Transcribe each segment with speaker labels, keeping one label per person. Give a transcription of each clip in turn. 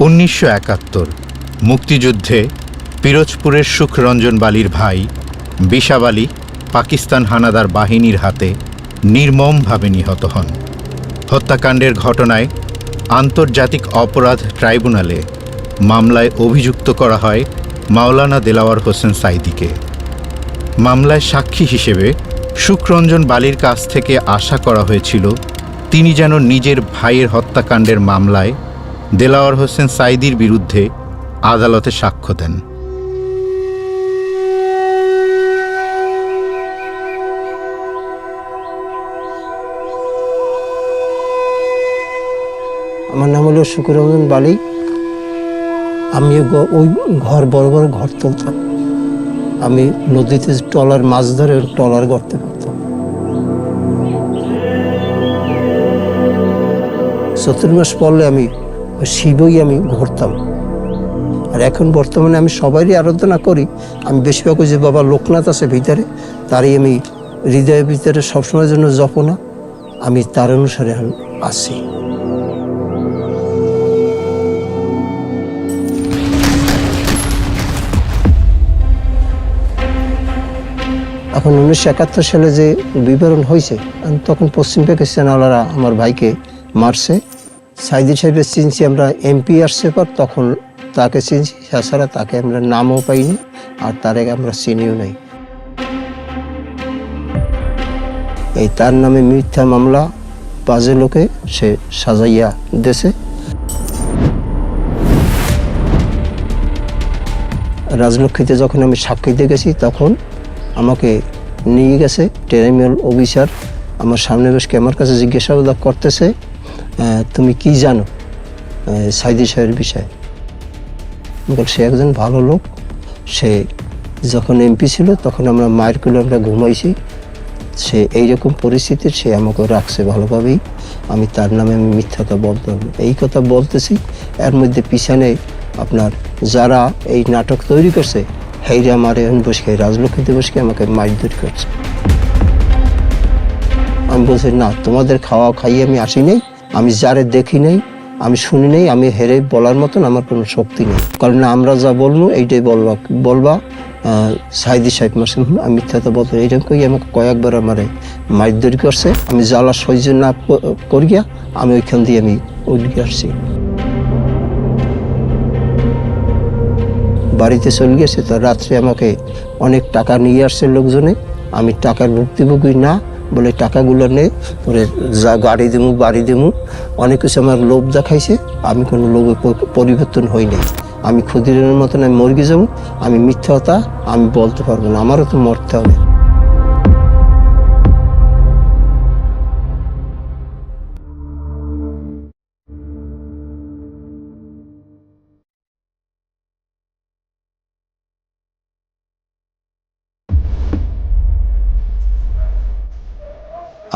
Speaker 1: 1971 মুক্তিযুদ্ধে পিরোজপুরের সুখরঞ্জন বালির ভাই বিশাব আলী পাকিস্তান হানাদার বাহিনীর হাতে নির্মমভাবে নিহত হন। হত্যাকাণ্ডের ঘটনায় আন্তর্জাতিক অপরাধ ট্রাইব্যুনালে মামলায় অভিযুক্ত করা হয় মাওলানা দেলাওয়ার হোসেন সাঈদীকে। মামলায় সাক্ষী হিসেবে সুখরঞ্জন বালির কাছ থেকে আশা করা হয়েছিল তিনি যেন নিজের ভাইয়ের হত্যাকাণ্ডের মামলায় দেলাওয়ার হোসেন সাঈদীর বিরুদ্ধে আদালতে সাক্ষ্য দেন।
Speaker 2: আমার নাম হলো সুখরঞ্জন বালি। আমি ওই বড় বড় ঘর তুলতাম। আমি নদীতে ট্রলার মাছ ধরে ট্রলার গড়তে পারতাম। চতুর্মাস পড়লে আমি শিবই আমি ঘুরতাম। আর এখন বর্তমানে আমি সবারই আরাধনা করি। আমি বেশিরভাগ যে বাবা লোকনাথ আছে ভিতরে, তারই আমি হৃদয়ের ভিতরে সবসময়ের জন্য জপনা, আমি তার অনুসারে আছি। এখন 1971 সালে যে বিবরণ হয়েছে, তখন পশ্চিম পাকিস্তানওয়ালারা আমার ভাইকে মারছে। সাঈদী সাহেবের চিনছি আমরা এমপি আসছে পর, তখন তাকে চিনছি, তাছাড়া তাকে আমরা নামও পাইনি আর তার আমরা চিনিও নাই। এই তার নামে মিথ্যা মামলা বাজে লোকে সে সাজাইয়া দেশে। রাজলক্ষ্মীতে যখন আমি সাক্ষী দিয়ে গেছি, তখন আমাকে নিয়ে গেছে ট্রাইব্যুনাল অফিসার। আমার সামনে বসে আমার কাছে জিজ্ঞাসাবাদ করতেছে, তুমি কি জানো সাঈদী সাহেবের বিষয়ে? সে একজন ভালো লোক। সে যখন এমপি ছিল তখন আমরা মায়ের কোলে আমরা ঘুমাইছি। সে এইরকম পরিস্থিতির সে আমাকে রাখছে ভালোভাবেই। আমি তার নামে আমি মিথ্যাটা বলতাম, এই কথা বলতেছি। এর মধ্যে পিছনে আপনার যারা এই নাটক তৈরি করছে, হেইরা আমার এখন বসে রাজলক্ষ্মীতে বসে আমাকে মারধর করছে। আমি বলছি, না, তোমাদের খাওয়া খাইয়ে আমি আসি নাই, আমি যারে দেখি নাই, আমি শুনি নাই, আমি হেরে বলার মতন আমার কোনো শক্তি নেই। কারণ আমরা যা বলবো এইটাই বলবা সাঈদী সাহেব মাসে আমি মিথ্যাটা বলতে। এইরকম করি আমাকে কয়েকবার আমারে মারধর করছে। আমি জ্বালা সহ্য না করিয়া আমি ওইখান দিয়ে আমি উঠে আসছি। বাড়িতে চলে গেছে, তো রাত্রে আমাকে অনেক টাকা নিয়ে আসছে লোকজনে। আমি টাকার ভুক্তভোগী না বলে টাকাগুলো নেই, পরে যা গাড়ি দেবো বাড়ি দেবো অনেক কিছু আমার লোভ দেখাইছে। আমি কোনো লোভে পরিবর্তন হই নাই। আমি ক্ষুদিরামের মতন আমি মরে যাবো, আমি মিথ্যা কথা আমি বলতে পারবো না, আমারও তো মরতে হবে।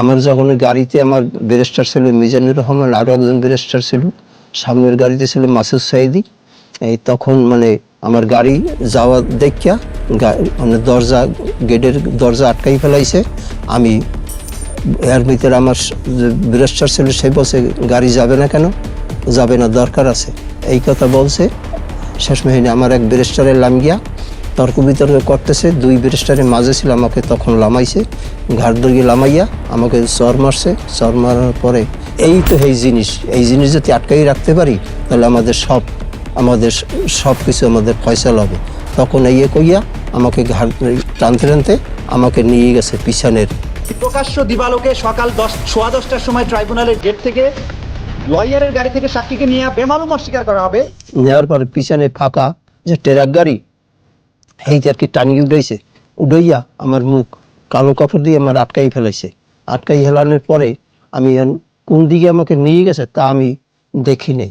Speaker 2: আমার যখন গাড়িতে আমার ব্যারিস্টার ছিল মিজানুর রহমান, আরো একজন ব্যারিস্টার ছিল, সামনের গাড়িতে ছিল মাসুদ সাঈদী। এই তখন মানে আমার গাড়ি যাওয়া দেখিয়া মানে গেটের দরজা আটকাই ফেলাইছে। আমি এর ভিতরে আমার ব্যারিস্টার ছিল, সে বলছে গাড়ি যাবে না কেন? যাবে না, দরকার আছে, এই কথা বলছে। শেষ মেহিনে আমার এক ব্যারিস্টারের লাম গিয়া তর্ক বিতর্ক করতেছে, দুই ব্যারিস্টারের মাঝে ছিল, আমাকে তখন লামাইছে, ঘাট ধরিয়ে লামাইয়া আমাকে চর মারছে। চর মারার পরে এই তো এই জিনিস যদি আটকাই রাখতে পারি, তাহলে আমাদের সব কিছু আমাদের ফয়সাল হবে। তখন এই কইয়া আমাকে ঘাট টানতে আমাকে নিয়ে গেছে পিছনের।
Speaker 3: প্রকাশ্য দিবালোকে সকাল 10:15টার সময় ট্রাইব্যুনালের গেট থেকে লয়ারের গাড়ি থেকে সাক্ষীকে নিয়ে বেমালুম অস্বীকার করা হবে।
Speaker 2: নেওয়ার পরে পিছনে ফাঁকা যে ট্রাক গাড়ি, এইটা আর কি টানিয়ে উঠাইয়া আমার মুখ কালো কাপড় দিয়ে আমার আটকাই ফেলাইছে। আটকাই ফেলানোর পরে আমি কোন দিকে আমাকে নিয়ে গেছে তা আমি দেখি নাই।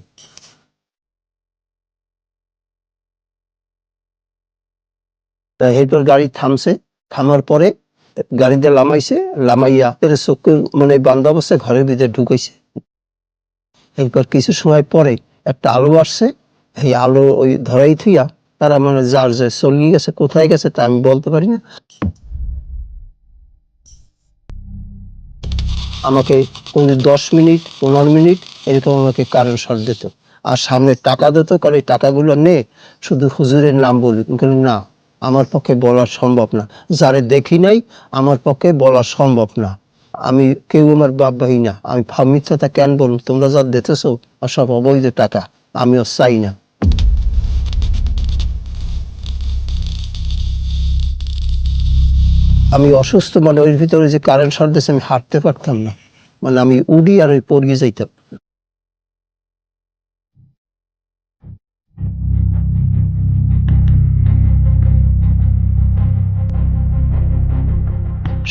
Speaker 2: তা এরপর গাড়ি থামছে, থামার পরে গাড়িতে লামাইয়া চোখে মানে বান্ধব অবস্থায় ঘরের ভিতরে ঢুকাইছে। এরপর কিছু সময় পরে একটা আলো আসছে, এই আলো ওই ধরাই থুইয়া তারা মানে যার যে চলিয়ে গেছে, কোথায় গেছে তা আমি বলতে পারি না। আমাকে 10 মিনিট 15 মিনিট এরকম আমাকে কারেন্ট শর্ট দিত। আর সামনে টাকা দিত, কারণ এই টাকাগুলো নে শুধু হুজুরের নাম বলি। কিন্তু না, আমার পক্ষে বলা সম্ভব না, যারে দেখি নাই আমার পক্ষে বলা সম্ভব না। আমি কেউ আমার বাপ ভাই না, আমি মিথ্যাটা কেন বলুন? তোমরা যা দিতেছো আর সব অবৈধ টাকা, আমিও চাই না। আমি অসুস্থ, মানে ওই ভিতরে যে কারেন্ট শর্ট দিয়েছে আমি হাঁটতে পারতাম না, মানে আমি উড়ি আর ওই পড়িয়ে যাইতাম।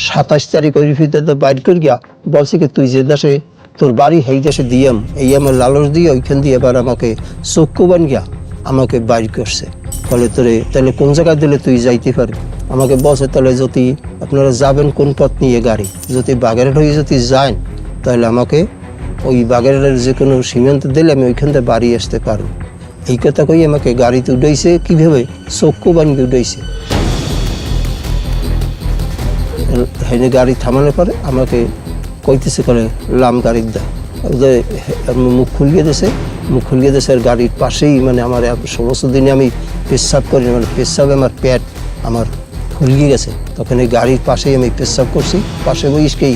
Speaker 2: সাতাশ তারিখ ওই ভিতরে বাইর করে গিয়া বলছি কি তুই যে দেশে তোর বাড়ি সেই দেশে দিয়াম, এই আমার লালস দিয়ে ওইখান দিয়ে এবার আমাকে চক্ষু বান গিয়া আমাকে বাইর করছে। ফলে তোরে তাহলে কোন জায়গায় দিলে তুই যাইতে পারবি? আমাকে বলছে তাহলে যদি আপনারা যাবেন কোন পথ নিয়ে গাড়ি, যদি বাগেরহাট হয়ে যদি যান তাহলে আমাকে ওই বাগেরহাটের যে কোনো সীমান্ত দিলে আমি ওইখান থেকে বাড়ি আসতে পারবো। এই কথা কই আমাকে গাড়িতে উঠাইছে, কীভাবে চক্ষু বানিয়ে উঠাইছে। হেনে গাড়ি থামানোর পরে আমাকে কইতেছে করে লাম গাড়ির দা, মুখ খুলিয়ে দিয়েছে, মুখ খুলিয়ে দিয়েছে। আর গাড়ির পাশেই মানে আমার সমস্ত দিনে আমি পেশাব করি, মানে পেশাবে আমার পেট আমার ফুলিয়ে গেছে। তখন এই গাড়ির পাশেই আমি পেশাব করছি। পাশে বইসকেই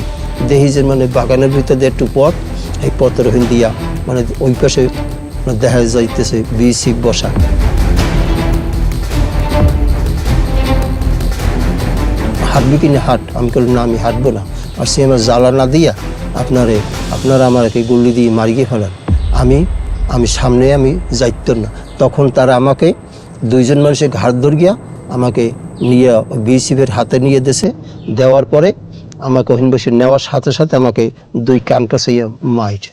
Speaker 2: দেখি যে মানে বাগানের ভিতরে একটু পথ, এই পথের ওখান দিয়া মানে ওই পাশে দেখা যাইতেছে বিসি বসা। হাঁটবি কিনা হাঁট, আমি বললাম না আমি হাঁটবো না। আর সে আমার জ্বালা না দিয়া আপনারা আমাকে গুলি দিয়ে মারিয়ে ফেলান, আমি সামনে আমি যাইতাম না। তখন তারা আমাকে দুইজন মানুষের ঘাট ধর গিয়া আমাকে নিয়ে বিসিফের হাতে নিয়ে দেওয়ার পরে আমাকে ওখানে বসে নেওয়ার সাথে সাথে আমাকে দুই কানটা চাইয়া মাইট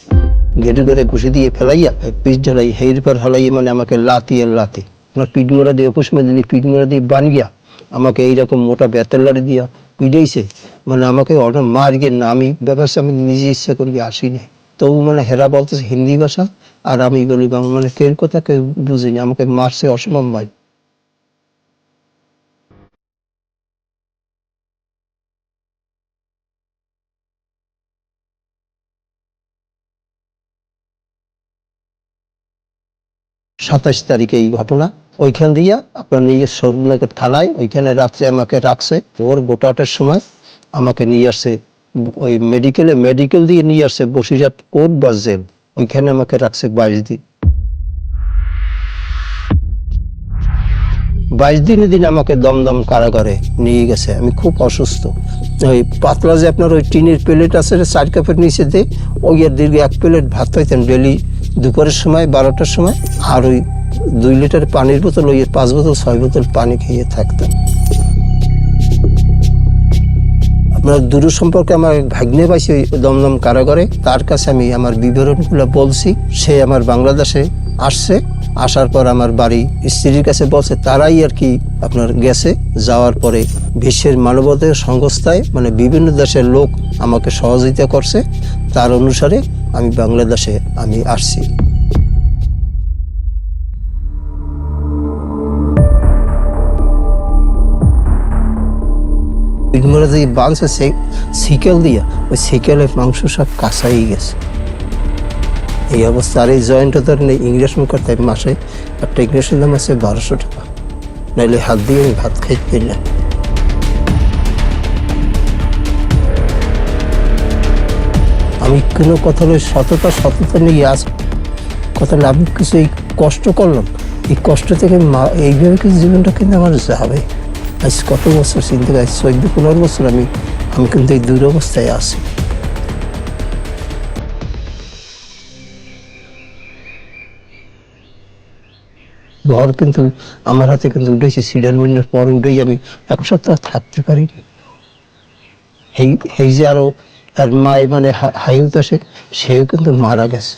Speaker 2: গেটে করে ঘুষি দিয়ে ফেলাইয়া পিঠ ঢালাই হের পর হলাইয়া মানে আমাকে লাতি আমার পিঠ মোড়া দিয়ে অপুষ্মে দিলি পিঠ মোড়া দিয়ে বান গিয়া আমাকে এইরকম মোটা বেতের লাড়ি দিয়া পিড়াইছে, মানে আমাকে অনেক মার গিয়ে না। আমি ব্যাপারটা আমি নিজে ইচ্ছা করি আসিনি, তবু মানে হেরা বলতেছে হিন্দি ভাষা আর আমি বলি বাংলা, মানে কেউ কথা কেউ বুঝিনি, আমাকে মারছে অসম্ভব মার। সাতাশ তারিখে এই ঘটনা। ওইখান দিয়ে আপনার নিয়ে সরুনগর থানায় ওইখানে রাত্রে আমাকে রাখছে। ওর গোটাটার সময় আমাকে নিয়ে আসছে ওই মেডিকেল দিয়ে নিয়ে আসছে বসিরহাট কোর্ট বা জেল, ওইখানে আমাকে রাখছে 22 দিন। 22 দিনের দিন আমাকে দমদম কারাগারে নিয়ে গেছে। আমি খুব অসুস্থ। ওই পাতলা যে আপনার ওই টিনের প্লেট আছে 4 কাপের নিচে দিয়ে ওই এর দীর্ঘ 1 প্লেট ভাত পাইতেন ডেলি দুপুরের সময় 12টার সময়, আর ওই 2 লিটার পানির বোতল ওই 5 বোতল 6 বোতল পানি খেয়ে থাকতাম। আপনার দূর সম্পর্কে আমার ভাগ্নে পাইছি ওই দমদম কারাগারে, তার কাছে আমি আমার বিবরণগুলো বলছি। সে আমার বাংলাদেশে আসছে, আসার পর আমার বাড়ি স্ত্রীর কাছে বলছে, তারাই আর কি আপনার গেছে। যাওয়ার পরে বিশ্বের মানবাধিকার সংস্থায় মানে বিভিন্ন দেশের লোক আমাকে সহযোগিতা করছে, তার অনুসারে আমি বাংলাদেশে আমি আসছি। বাঁধছে সিকেল দিয়া, ওই সিকেলের মাংস সব কাঁচাই গেছে এই অবস্থা। আর এই জয়েন্টটা ধর নেই ইংরেজ মুখার তাই মাসে একটা ইংরেজের দাম আছে 1200 টাকা, নাইলে হাত দিয়ে আমি ভাত খাইতে পারলাম। আমি কোনো কথা সততা নিয়ে আস কথা না, আমি কিছু এই কষ্ট করলাম, এই কষ্ট থেকে এইভাবে কিছু জীবনটা কিন্তু আমার যাবে। আজ কত বছর চিন্তা করি, 14-15 বছর আমি কিন্তু এই দুরবস্থায় আছি। ঘর কিন্তু আমার হাতে কিন্তু উঠেছি, সিডার মিনের পর উঠেই আমি 1 সপ্তাহ থাকতে পারিনি। এই যে আরো আর মায় মানে হাইউত আসে, সেও কিন্তু মারা গেছে।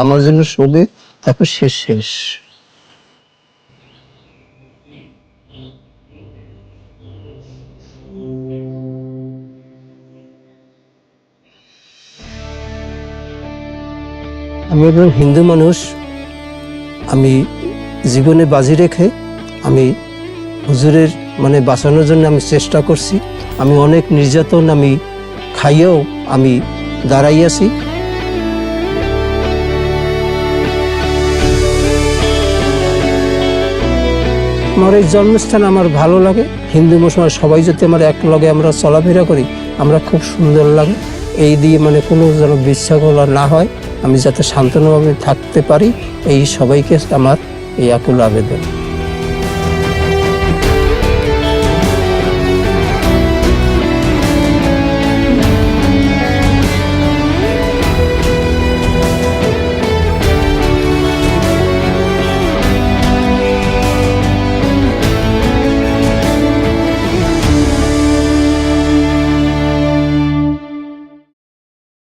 Speaker 2: আমার জন্য শোবে, তারপর শেষ। আমি একজন হিন্দু মানুষ, আমি জীবনে বাজি রেখে আমি হুজুরের মানে বাঁচানোর জন্য আমি চেষ্টা করছি। আমি অনেক নির্যাতন আমি খাইয়েও আমি দাঁড়াইয়াছি। আমার এই জন্মস্থান আমার ভালো লাগে। হিন্দু মুসলমান সবাই যদি আমার এক লগে আমরা চলাফেরা করি, আমরা খুব সুন্দর লাগে। এই দিয়ে মানে কোনো যেন বিশৃঙ্খলা না হয়, আমি যাতে শান্তভাবে থাকতে পারি, এই সবাইকে আমার এই আকুল আবেদন।